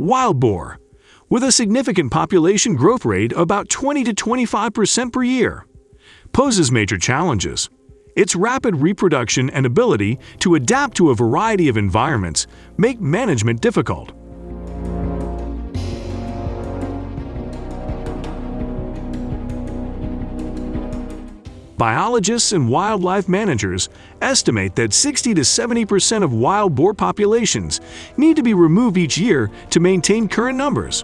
Wild boar, with a significant population growth rate of about 20 to 25% per year, poses major challenges. Its rapid reproduction and ability to adapt to a variety of environments make management difficult. Biologists and wildlife managers estimate that 60 to 70% of wild boar populations need to be removed each year to maintain current numbers.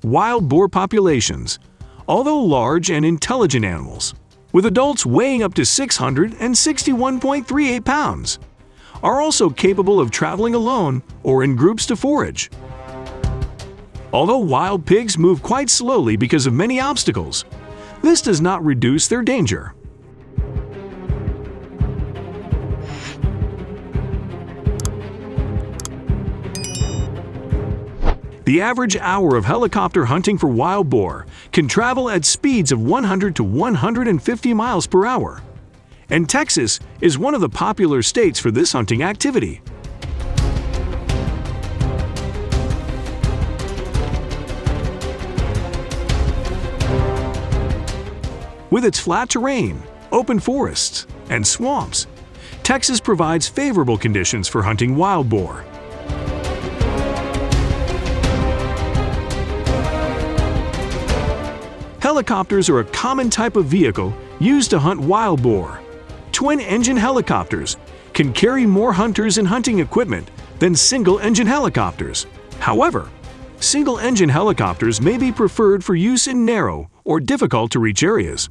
Wild boar populations, although large and intelligent animals, with adults weighing up to 661.38 pounds, are also capable of traveling alone or in groups to forage. Although wild pigs move quite slowly because of many obstacles, this does not reduce their danger. The average hour of helicopter hunting for wild boar can travel at speeds of 100 to 150 miles per hour, and Texas is one of the popular states for this hunting activity. With its flat terrain, open forests, and swamps, Texas provides favorable conditions for hunting wild boar. Helicopters are a common type of vehicle used to hunt wild boar. Twin-engine helicopters can carry more hunters and hunting equipment than single-engine helicopters. However, single-engine helicopters may be preferred for use in narrow or difficult-to-reach areas.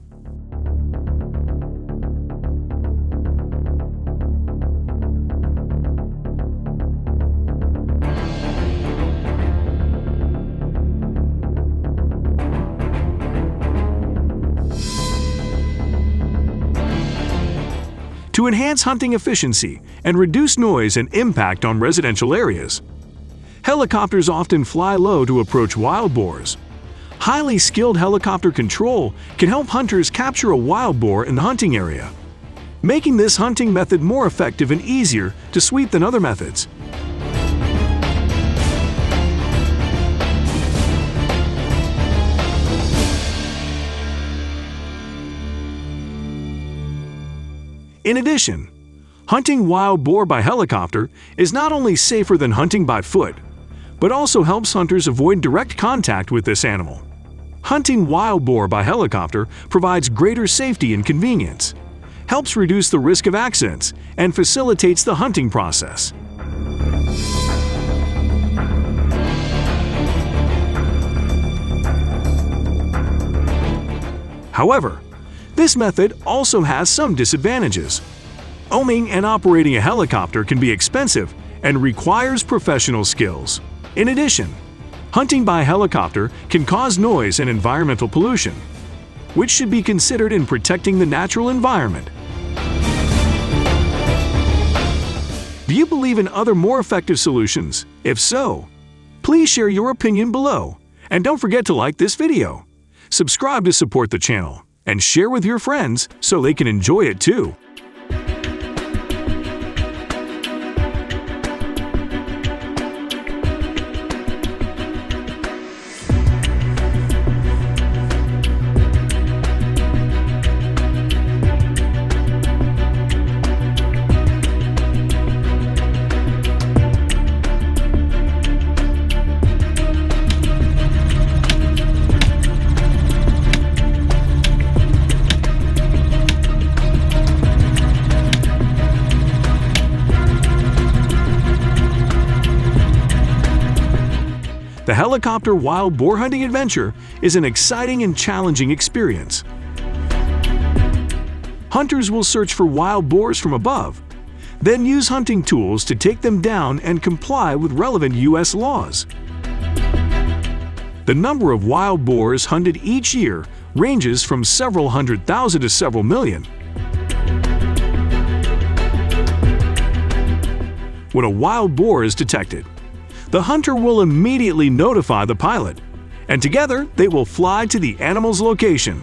To enhance hunting efficiency and reduce noise and impact on residential areas, helicopters often fly low to approach wild boars. Highly skilled helicopter control can help hunters capture a wild boar in the hunting area, making this hunting method more effective and easier to sweep than other methods. In addition, hunting wild boar by helicopter is not only safer than hunting by foot, but also helps hunters avoid direct contact with this animal. Hunting wild boar by helicopter provides greater safety and convenience, helps reduce the risk of accidents, and facilitates the hunting process. However, this method also has some disadvantages. Owning and operating a helicopter can be expensive and requires professional skills. In addition, hunting by helicopter can cause noise and environmental pollution, which should be considered in protecting the natural environment. Do you believe in other more effective solutions? If so, please share your opinion below, and don't forget to like this video. Subscribe to support the channel, and share with your friends so they can enjoy it too. The helicopter wild boar hunting adventure is an exciting and challenging experience. Hunters will search for wild boars from above, then use hunting tools to take them down and comply with relevant U.S. laws. The number of wild boars hunted each year ranges from several 100,000 to several million. When a wild boar is detected, the hunter will immediately notify the pilot, and together they will fly to the animal's location.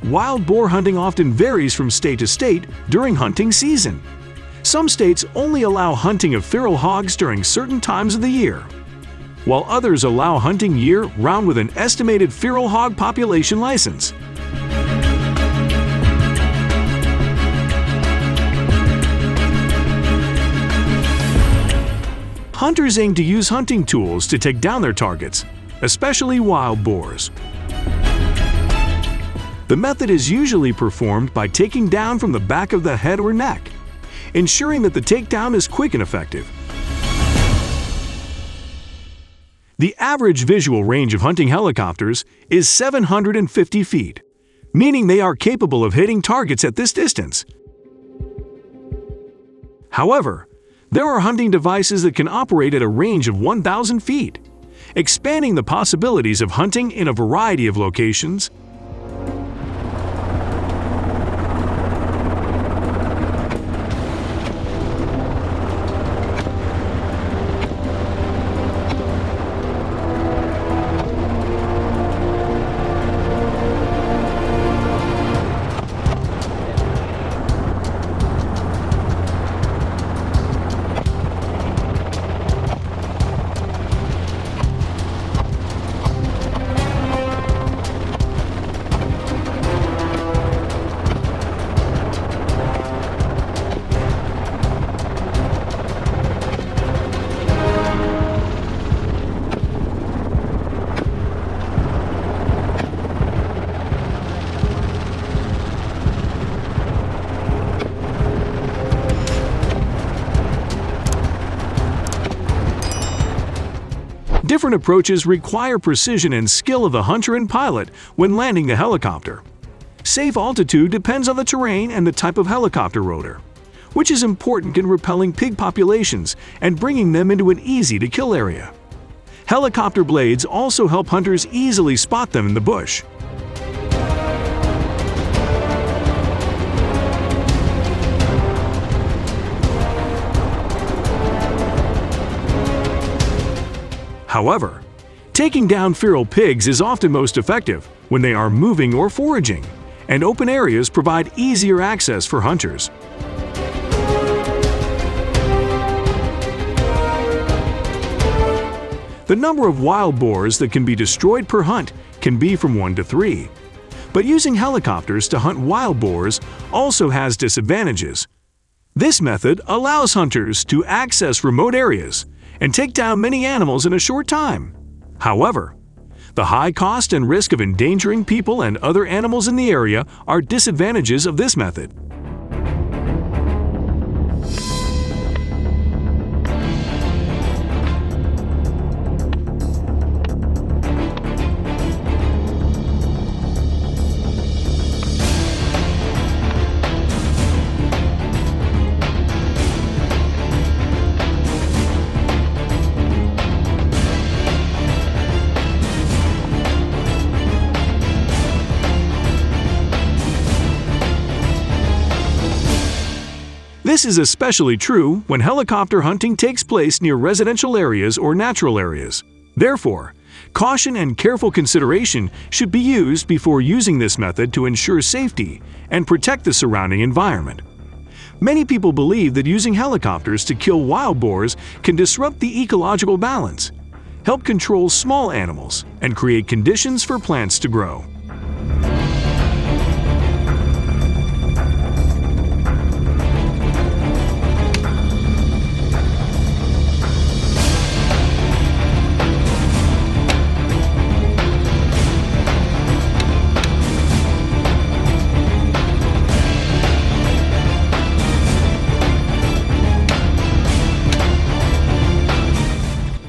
Wild boar hunting often varies from state to state during hunting season. Some states only allow hunting of feral hogs during certain times of the year, while others allow hunting year-round with an estimated feral hog population license. Hunters aim to use hunting tools to take down their targets, especially wild boars. The method is usually performed by taking down from the back of the head or neck, ensuring that the takedown is quick and effective. The average visual range of hunting helicopters is 750 feet, meaning they are capable of hitting targets at this distance. However, there are hunting devices that can operate at a range of 1,000 feet, expanding the possibilities of hunting in a variety of locations. Different approaches require precision and skill of the hunter and pilot when landing the helicopter. Safe altitude depends on the terrain and the type of helicopter rotor, which is important in repelling pig populations and bringing them into an easy-to-kill area. Helicopter blades also help hunters easily spot them in the bush. However, taking down feral pigs is often most effective when they are moving or foraging, and open areas provide easier access for hunters. The number of wild boars that can be destroyed per hunt can be from 1 to 3. But using helicopters to hunt wild boars also has disadvantages. This method allows hunters to access remote areas and take down many animals in a short time. However, the high cost and risk of endangering people and other animals in the area are disadvantages of this method. This is especially true when helicopter hunting takes place near residential areas or natural areas. Therefore, caution and careful consideration should be used before using this method to ensure safety and protect the surrounding environment. Many people believe that using helicopters to kill wild boars can disrupt the ecological balance, help control small animals, and create conditions for plants to grow.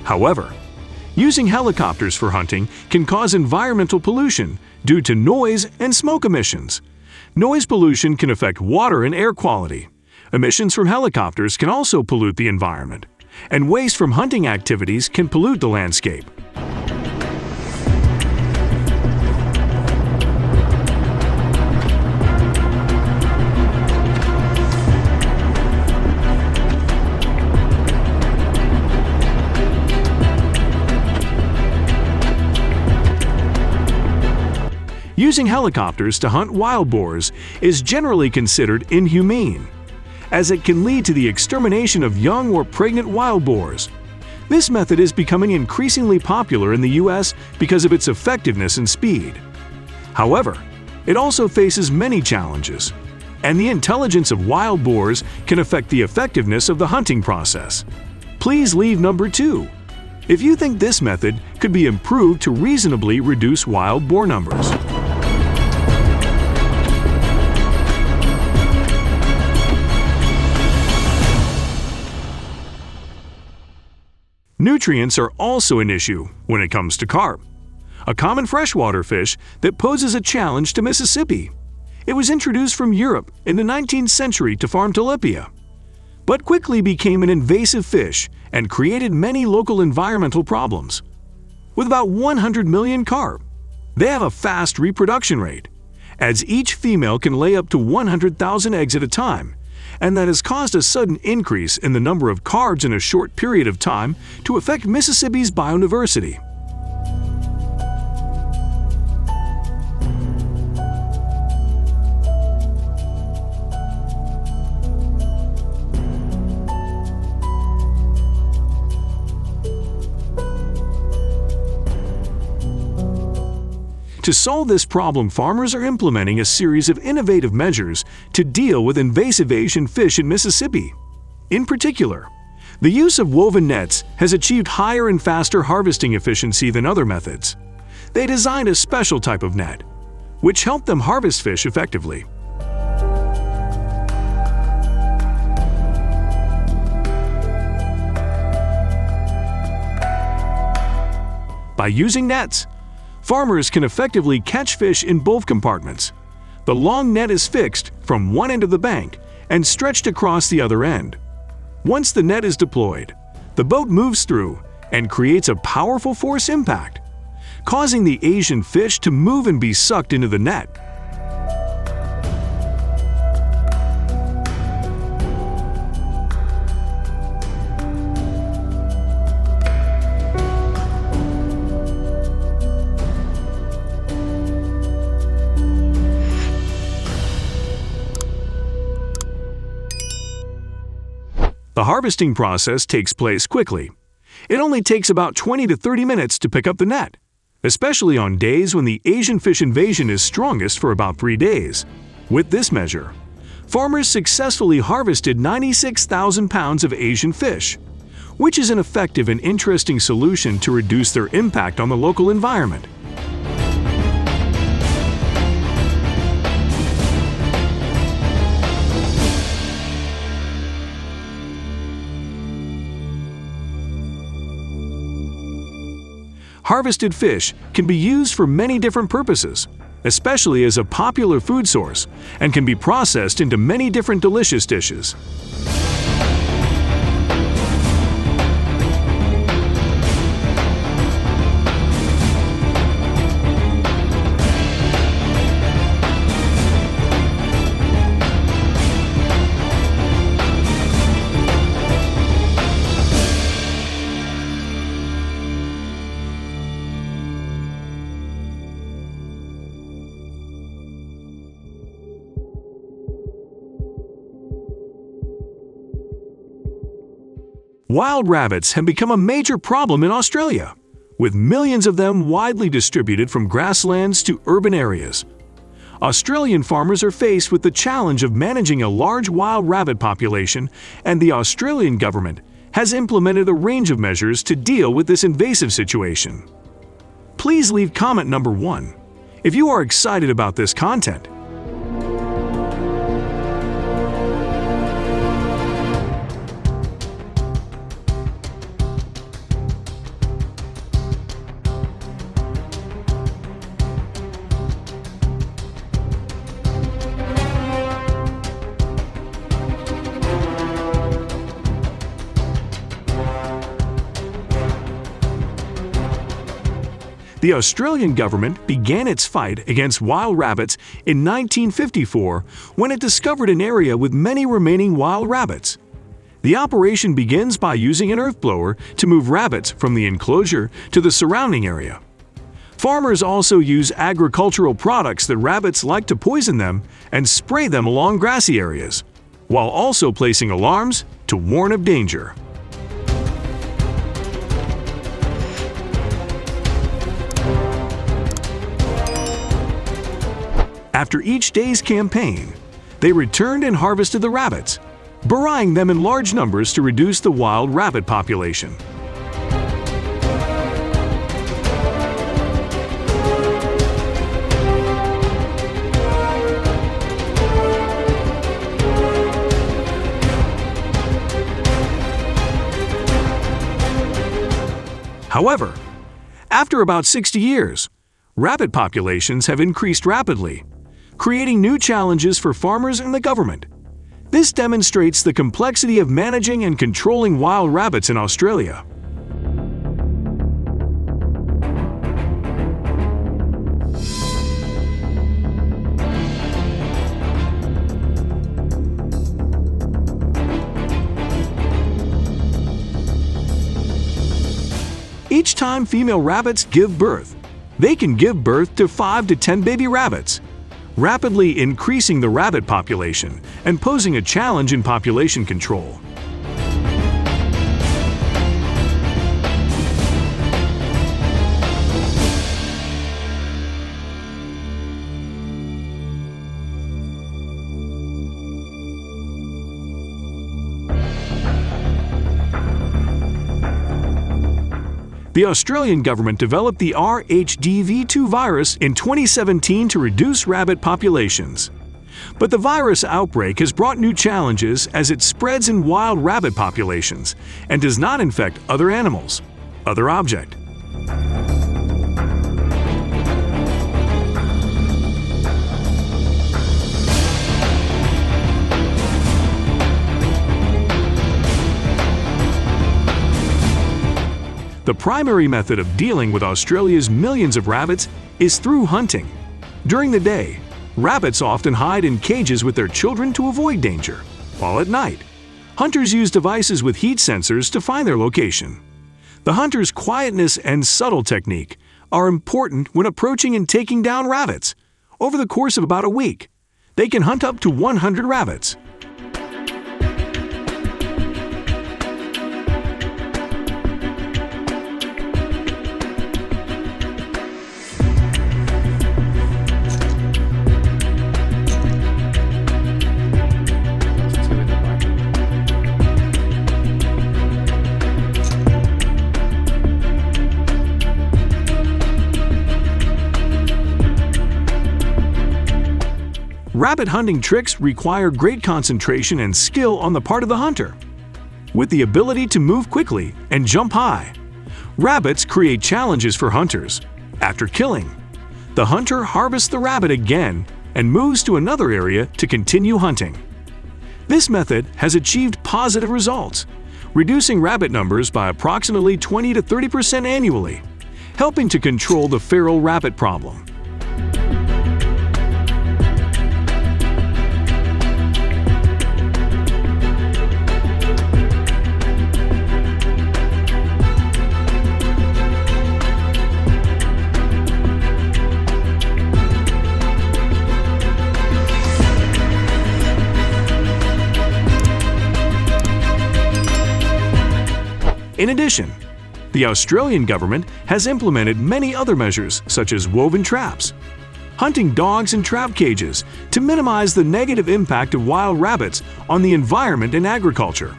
However, using helicopters for hunting can cause environmental pollution due to noise and smoke emissions. Noise pollution can affect water and air quality. Emissions from helicopters can also pollute the environment, and waste from hunting activities can pollute the landscape. Using helicopters to hunt wild boars is generally considered inhumane, as it can lead to the extermination of young or pregnant wild boars. This method is becoming increasingly popular in the U.S. because of its effectiveness and speed. However, it also faces many challenges, and the intelligence of wild boars can affect the effectiveness of the hunting process. Please leave number 2 if you think this method could be improved to reasonably reduce wild boar numbers. Nutrients are also an issue when it comes to carp, a common freshwater fish that poses a challenge to Mississippi. It was introduced from Europe in the 19th century to farm tilapia, but quickly became an invasive fish and created many local environmental problems. With about 100 million carp, they have a fast reproduction rate, as each female can lay up to 100,000 eggs at a time, and that has caused a sudden increase in the number of carps in a short period of time to affect Mississippi's biodiversity. To solve this problem, farmers are implementing a series of innovative measures to deal with invasive Asian fish in Mississippi. In particular, the use of woven nets has achieved higher and faster harvesting efficiency than other methods. They designed a special type of net, which helped them harvest fish effectively. By using nets, farmers can effectively catch fish in both compartments. The long net is fixed from one end of the bank and stretched across the other end. Once the net is deployed, the boat moves through and creates a powerful force impact, causing the Asian fish to move and be sucked into the net. The harvesting process takes place quickly. It only takes about 20 to 30 minutes to pick up the net, especially on days when the Asian fish invasion is strongest for about 3 days. With this measure, farmers successfully harvested 96,000 pounds of Asian fish, which is an effective and interesting solution to reduce their impact on the local environment. Harvested fish can be used for many different purposes, especially as a popular food source, and can be processed into many different delicious dishes. Wild rabbits have become a major problem in Australia, with millions of them widely distributed from grasslands to urban areas. Australian farmers are faced with the challenge of managing a large wild rabbit population, and the Australian government has implemented a range of measures to deal with this invasive situation. Please leave comment number 1 if you are excited about this content. The Australian government began its fight against wild rabbits in 1954 when it discovered an area with many remaining wild rabbits. The operation begins by using an earth blower to move rabbits from the enclosure to the surrounding area. Farmers also use agricultural products that rabbits like to poison them and spray them along grassy areas, while also placing alarms to warn of danger. After each day's campaign, they returned and harvested the rabbits, burying them in large numbers to reduce the wild rabbit population. However, after about 60 years, rabbit populations have increased rapidly, creating new challenges for farmers and the government. This demonstrates the complexity of managing and controlling wild rabbits in Australia. Each time female rabbits give birth, they can give birth to 5 to 10 baby rabbits, rapidly increasing the rabbit population and posing a challenge in population control. The Australian government developed the RHDV2 virus in 2017 to reduce rabbit populations. But the virus outbreak has brought new challenges as it spreads in wild rabbit populations and does not infect other animals, other objects. The primary method of dealing with Australia's millions of rabbits is through hunting. During the day, rabbits often hide in cages with their children to avoid danger, while at night, hunters use devices with heat sensors to find their location. The hunter's quietness and subtle technique are important when approaching and taking down rabbits. Over the course of about a week, they can hunt up to 100 rabbits. Rabbit hunting tricks require great concentration and skill on the part of the hunter. With the ability to move quickly and jump high, rabbits create challenges for hunters. After killing, the hunter harvests the rabbit again and moves to another area to continue hunting. This method has achieved positive results, reducing rabbit numbers by approximately 20 to 30% annually, helping to control the feral rabbit problem. In addition, the Australian government has implemented many other measures such as woven traps, hunting dogs in trap cages to minimize the negative impact of wild rabbits on the environment and agriculture.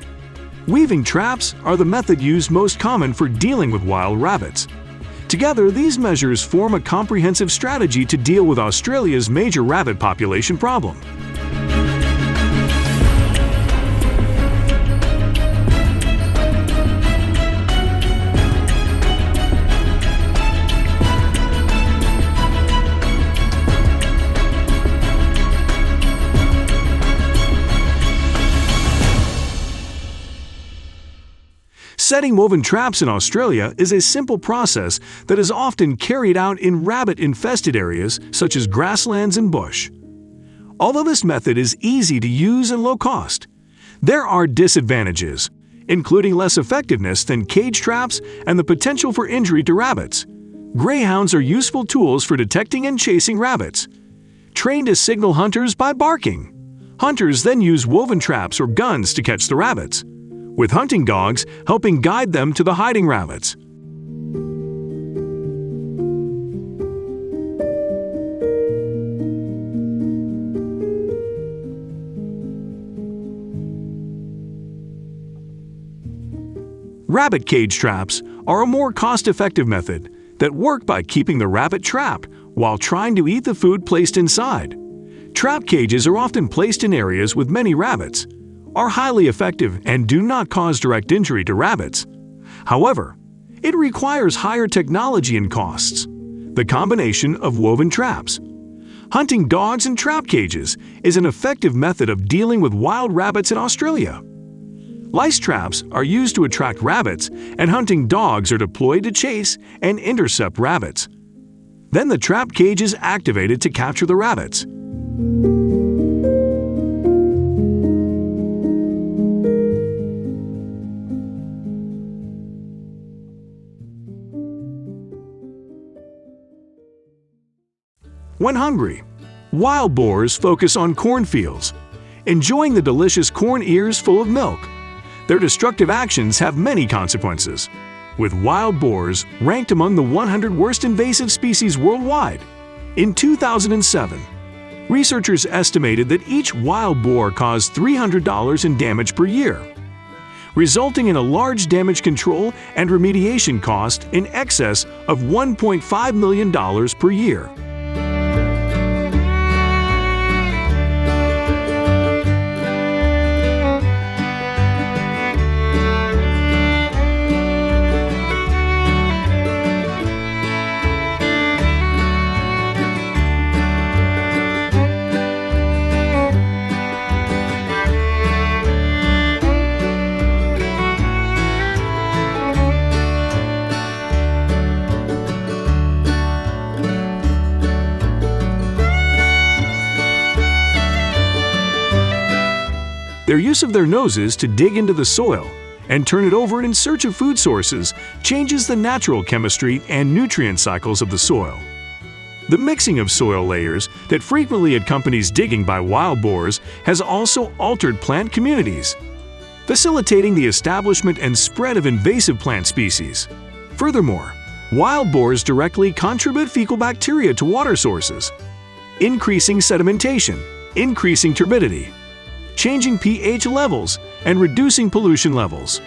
Weaving traps are the method used most common for dealing with wild rabbits. Together, these measures form a comprehensive strategy to deal with Australia's major rabbit population problem. Setting woven traps in Australia is a simple process that is often carried out in rabbit-infested areas such as grasslands and bush. Although this method is easy to use and low cost, there are disadvantages, including less effectiveness than cage traps and the potential for injury to rabbits. Greyhounds are useful tools for detecting and chasing rabbits. Trained to signal hunters by barking. Hunters then use woven traps or guns to catch the rabbits, with hunting dogs helping guide them to the hiding rabbits. Rabbit cage traps are a more cost-effective method that work by keeping the rabbit trapped while trying to eat the food placed inside. Trap cages are often placed in areas with many rabbits, are highly effective and do not cause direct injury to rabbits. However, it requires higher technology and costs. The combination of woven traps. Hunting dogs in trap cages is an effective method of dealing with wild rabbits in Australia. Lice traps are used to attract rabbits, and hunting dogs are deployed to chase and intercept rabbits. Then the trap cage is activated to capture the rabbits. When hungry, wild boars focus on cornfields, enjoying the delicious corn ears full of milk. Their destructive actions have many consequences, with wild boars ranked among the 100 worst invasive species worldwide. In 2007, researchers estimated that each wild boar caused $300 in damage per year, resulting in a large damage control and remediation cost in excess of $1.5 million per year. Their use of their noses to dig into the soil and turn it over in search of food sources changes the natural chemistry and nutrient cycles of the soil. The mixing of soil layers that frequently accompanies digging by wild boars has also altered plant communities, facilitating the establishment and spread of invasive plant species. Furthermore, wild boars directly contribute fecal bacteria to water sources, increasing sedimentation, increasing turbidity, changing pH levels, and reducing pollution levels.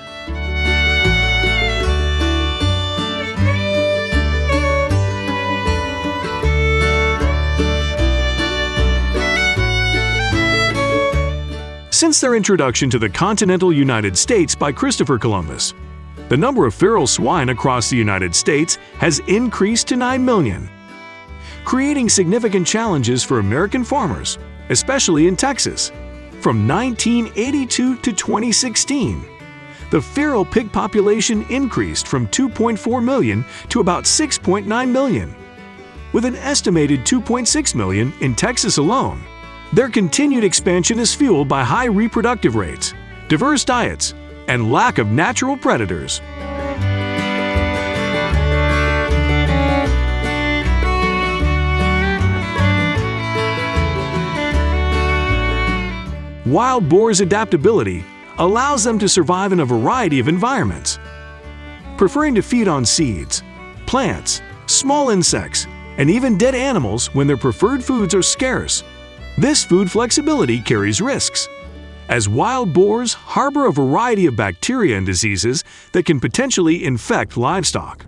Since their introduction to the continental United States by Christopher Columbus, the number of feral swine across the United States has increased to 9 million, creating significant challenges for American farmers, especially in Texas. From 1982 to 2016, the feral pig population increased from 2.4 million to about 6.9 million, with an estimated 2.6 million in Texas alone. Their continued expansion is fueled by high reproductive rates, diverse diets, and lack of natural predators. Wild boars' adaptability allows them to survive in a variety of environments, preferring to feed on seeds, plants, small insects, and even dead animals when their preferred foods are scarce. This food flexibility carries risks, as wild boars harbor a variety of bacteria and diseases that can potentially infect livestock.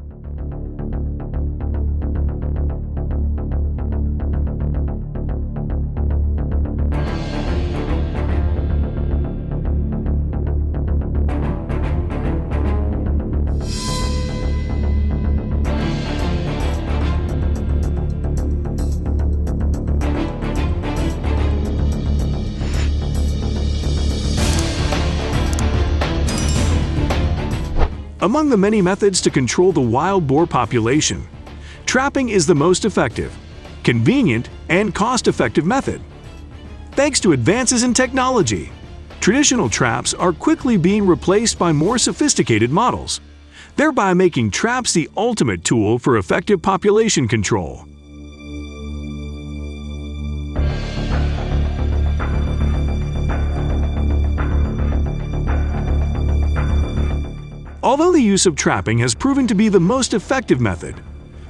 Among the many methods to control the wild boar population, trapping is the most effective, convenient, and cost-effective method. Thanks to advances in technology, traditional traps are quickly being replaced by more sophisticated models. thereby making traps the ultimate tool for effective population control. Although the use of trapping has proven to be the most effective method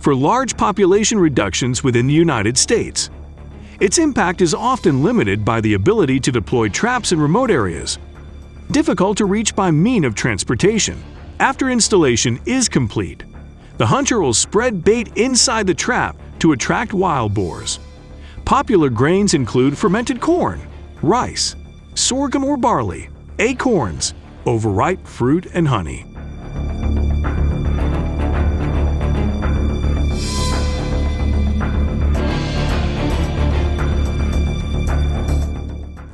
for large population reductions within the United States, its impact is often limited by the ability to deploy traps in remote areas, difficult to reach by means of transportation. After installation is complete, the hunter will spread bait inside the trap to attract wild boars. Popular grains include fermented corn, rice, sorghum or barley, acorns, overripe fruit, and honey.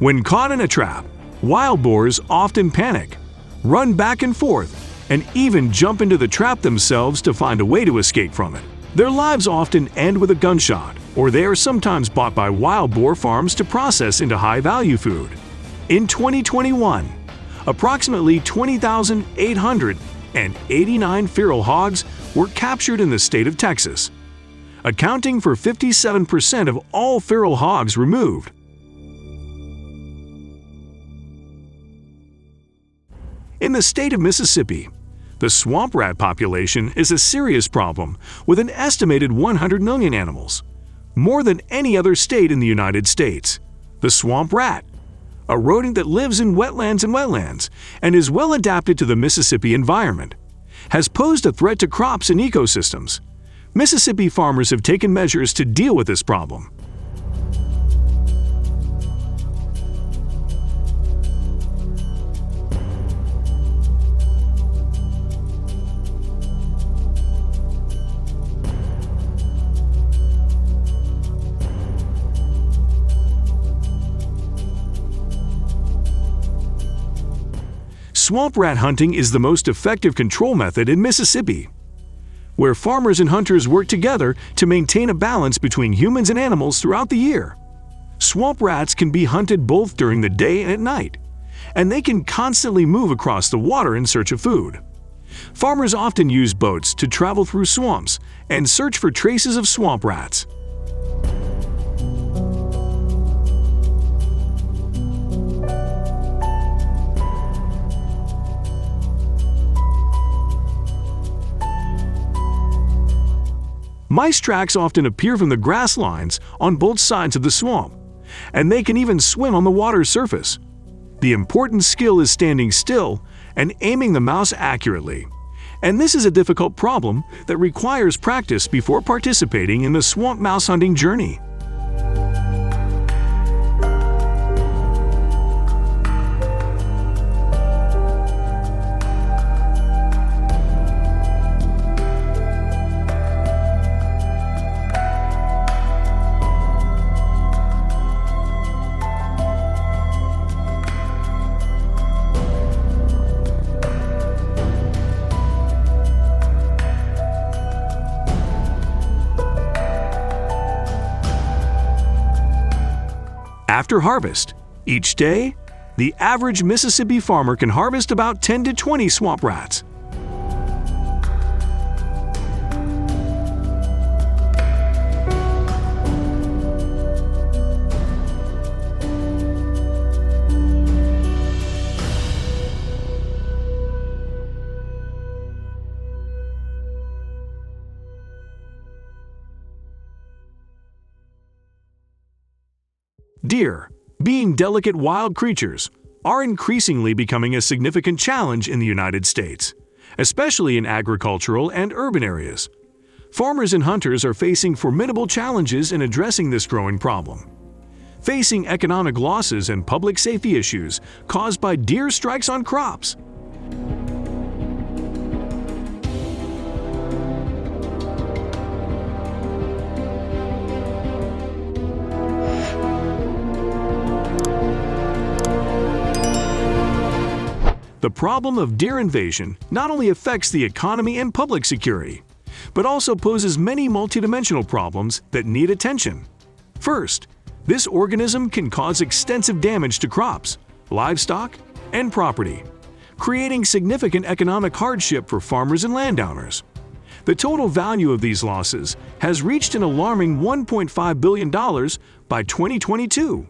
When caught in a trap, wild boars often panic, run back and forth, and even jump into the trap themselves to find a way to escape from it. Their lives often end with a gunshot, or they are sometimes bought by wild boar farms to process into high-value food. In 2021, approximately 20,889 feral hogs were captured in the state of Texas, accounting for 57% of all feral hogs removed. In the state of Mississippi, the swamp rat population is a serious problem with an estimated 100 million animals, more than any other state in the United States. The swamp rat, a rodent that lives in wetlands and is well adapted to the Mississippi environment, has posed a threat to crops and ecosystems. Mississippi farmers have taken measures to deal with this problem. Swamp rat hunting is the most effective control method in Mississippi, where farmers and hunters work together to maintain a balance between humans and animals throughout the year. Swamp rats can be hunted both during the day and at night, and they can constantly move across the water in search of food. Farmers often use boats to travel through swamps and search for traces of swamp rats. Mice tracks often appear from the grass lines on both sides of the swamp, and they can even swim on the water's surface. The important skill is standing still and aiming the mouse accurately, and this is a difficult problem that requires practice before participating in the swamp mouse hunting journey. After harvest, each day, the average Mississippi farmer can harvest about 10 to 20 swamp rats. Deer, being delicate wild creatures, are increasingly becoming a significant challenge in the United States, especially in agricultural and urban areas. Farmers and hunters are facing formidable challenges in addressing this growing problem. Facing economic losses and public safety issues caused by deer strikes on crops. The problem of deer invasion not only affects the economy and public security, but also poses many multidimensional problems that need attention. First, this organism can cause extensive damage to crops, livestock, and property, creating significant economic hardship for farmers and landowners. The total value of these losses has reached an alarming $1.5 billion by 2022,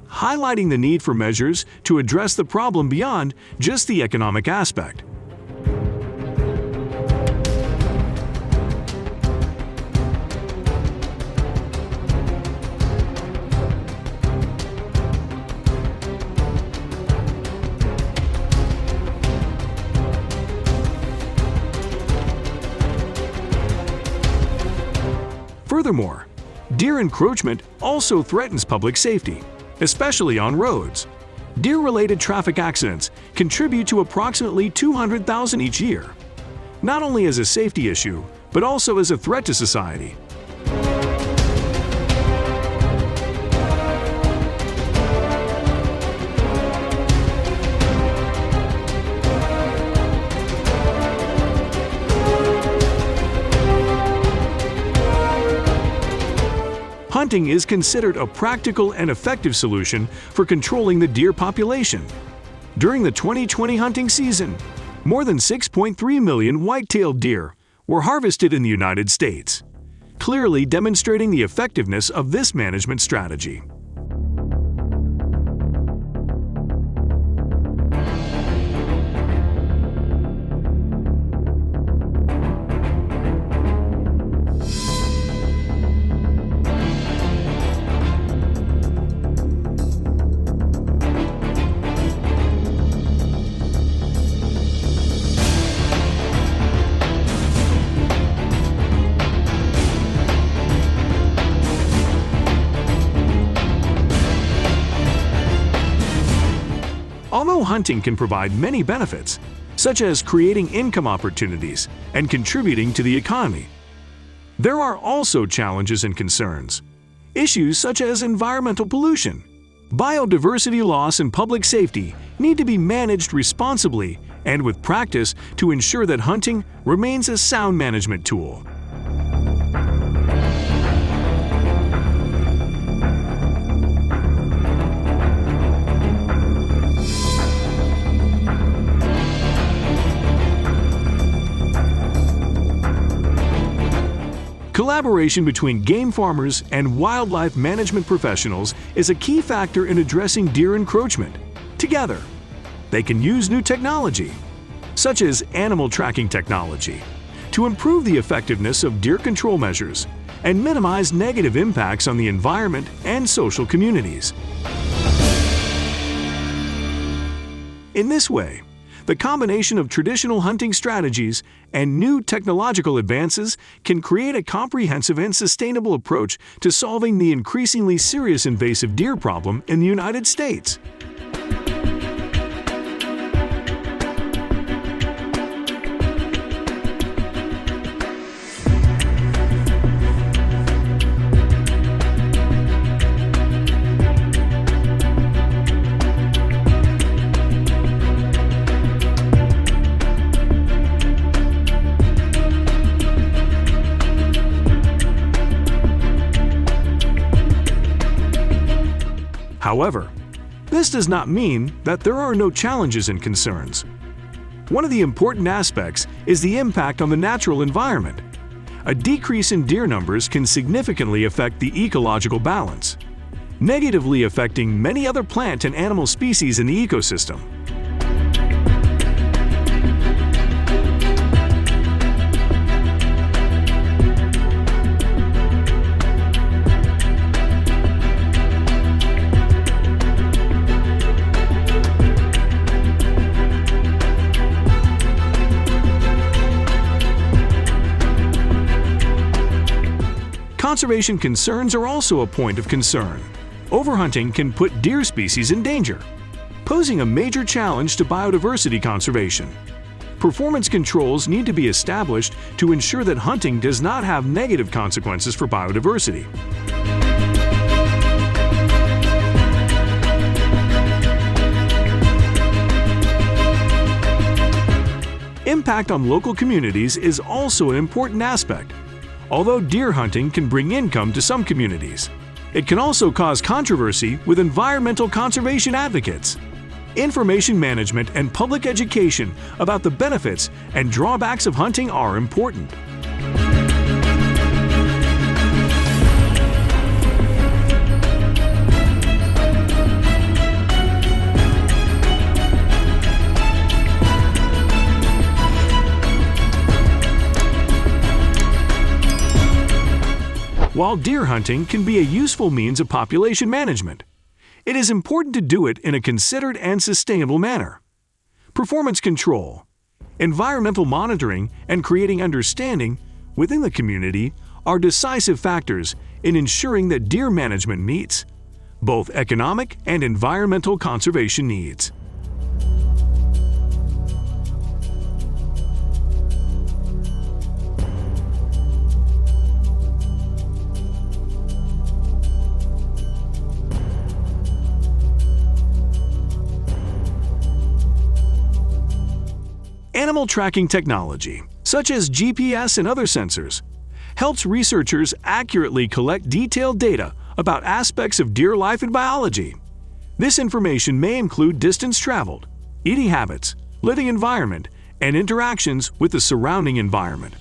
highlighting the need for measures to address the problem beyond just the economic aspect. Furthermore, deer encroachment also threatens public safety, especially on roads. Deer-related traffic accidents contribute to approximately 200,000 each year, not only as a safety issue, but also as a threat to society. Hunting is considered a practical and effective solution for controlling the deer population. During the 2020 hunting season, more than 6.3 million white-tailed deer were harvested in the United States, clearly demonstrating the effectiveness of this management strategy. Although hunting can provide many benefits, such as creating income opportunities and contributing to the economy, there are also challenges and concerns. Issues such as environmental pollution, biodiversity loss, and public safety need to be managed responsibly and with practice to ensure that hunting remains a sound management tool. Collaboration between game farmers and wildlife management professionals is a key factor in addressing deer encroachment. Together, they can use new technology, such as animal tracking technology, to improve the effectiveness of deer control measures and minimize negative impacts on the environment and social communities. In this way, the combination of traditional hunting strategies and new technological advances can create a comprehensive and sustainable approach to solving the increasingly serious invasive deer problem in the United States. However, this does not mean that there are no challenges and concerns. One of the important aspects is the impact on the natural environment. A decrease in deer numbers can significantly affect the ecological balance, negatively affecting many other plant and animal species in the ecosystem. Conservation concerns are also a point of concern. Overhunting can put deer species in danger, posing a major challenge to biodiversity conservation. Performance controls need to be established to ensure that hunting does not have negative consequences for biodiversity. Impact on local communities is also an important aspect. Although deer hunting can bring income to some communities, it can also cause controversy with environmental conservation advocates. Information management and public education about the benefits and drawbacks of hunting are important. While deer hunting can be a useful means of population management, it is important to do it in a considered and sustainable manner. Performance control, environmental monitoring, and creating understanding within the community are decisive factors in ensuring that deer management meets both economic and environmental conservation needs. Animal tracking technology, such as GPS and other sensors, helps researchers accurately collect detailed data about aspects of deer life and biology. This information may include distance traveled, eating habits, living environment, and interactions with the surrounding environment.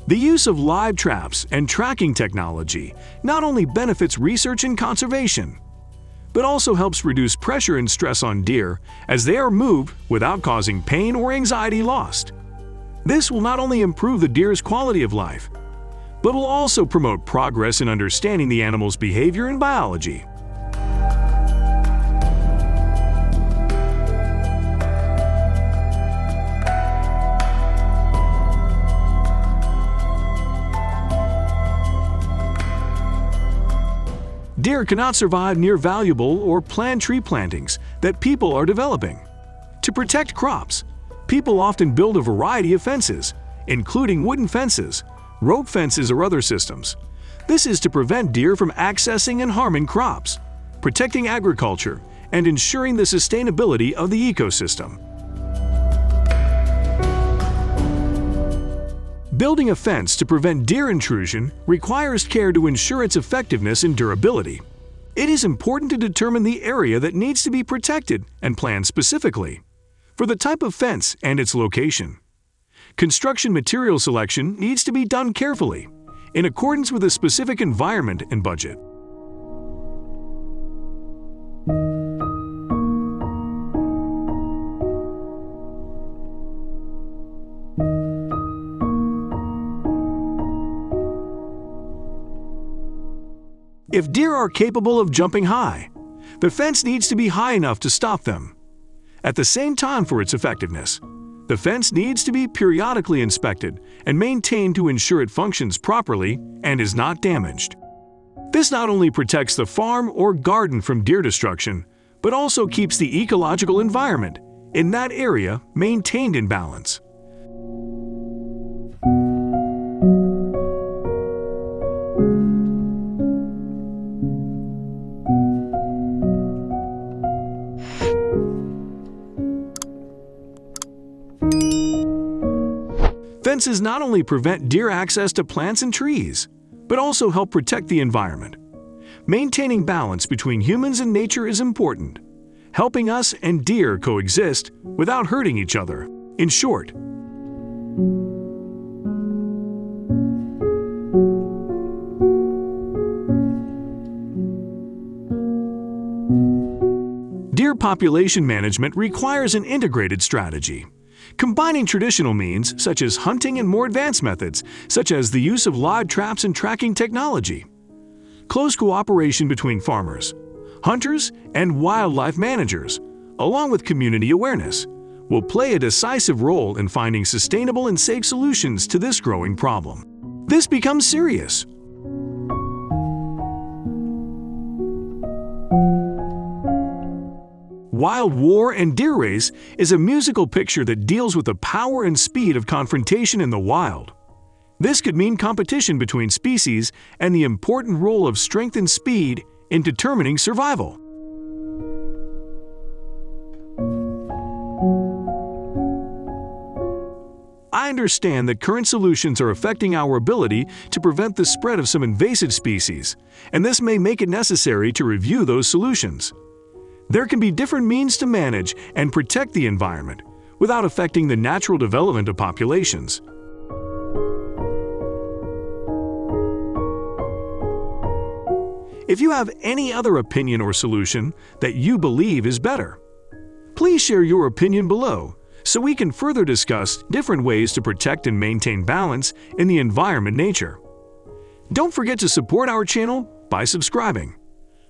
The use of live traps and tracking technology not only benefits research and conservation, but also helps reduce pressure and stress on deer as they are moved without causing pain or anxiety lost. This will not only improve the deer's quality of life, but will also promote progress in understanding the animal's behavior and biology. Deer cannot survive near valuable or planned tree plantings that people are developing. To protect crops, people often build a variety of fences, including wooden fences, rope fences, or other systems. This is to prevent deer from accessing and harming crops, protecting agriculture, and ensuring the sustainability of the ecosystem. Building a fence to prevent deer intrusion requires care to ensure its effectiveness and durability. It is important to determine the area that needs to be protected and plan specifically for the type of fence and its location. Construction material selection needs to be done carefully, in accordance with a specific environment and budget. If deer are capable of jumping high, the fence needs to be high enough to stop them. At the same time, for its effectiveness, the fence needs to be periodically inspected and maintained to ensure it functions properly and is not damaged. This not only protects the farm or garden from deer destruction, but also keeps the ecological environment in that area maintained in balance. Fences not only prevent deer access to plants and trees, but also help protect the environment. Maintaining balance between humans and nature is important, helping us and deer coexist without hurting each other. In short, deer population management requires an integrated strategy, combining traditional means such as hunting and more advanced methods, such as the use of live traps and tracking technology. Close cooperation between farmers, hunters, and wildlife managers, along with community awareness, will play a decisive role in finding sustainable and safe solutions to this growing problem. This becomes serious. Wild Boar and Deer Race is a musical picture that deals with the power and speed of confrontation in the wild. This could mean competition between species and the important role of strength and speed in determining survival. I understand that current solutions are affecting our ability to prevent the spread of some invasive species, and this may make it necessary to review those solutions. There can be different means to manage and protect the environment without affecting the natural development of populations. If you have any other opinion or solution that you believe is better, please share your opinion below so we can further discuss different ways to protect and maintain balance in the environment nature. Don't forget to support our channel by subscribing,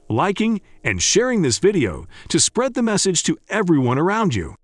liking, and sharing this video to spread the message to everyone around you.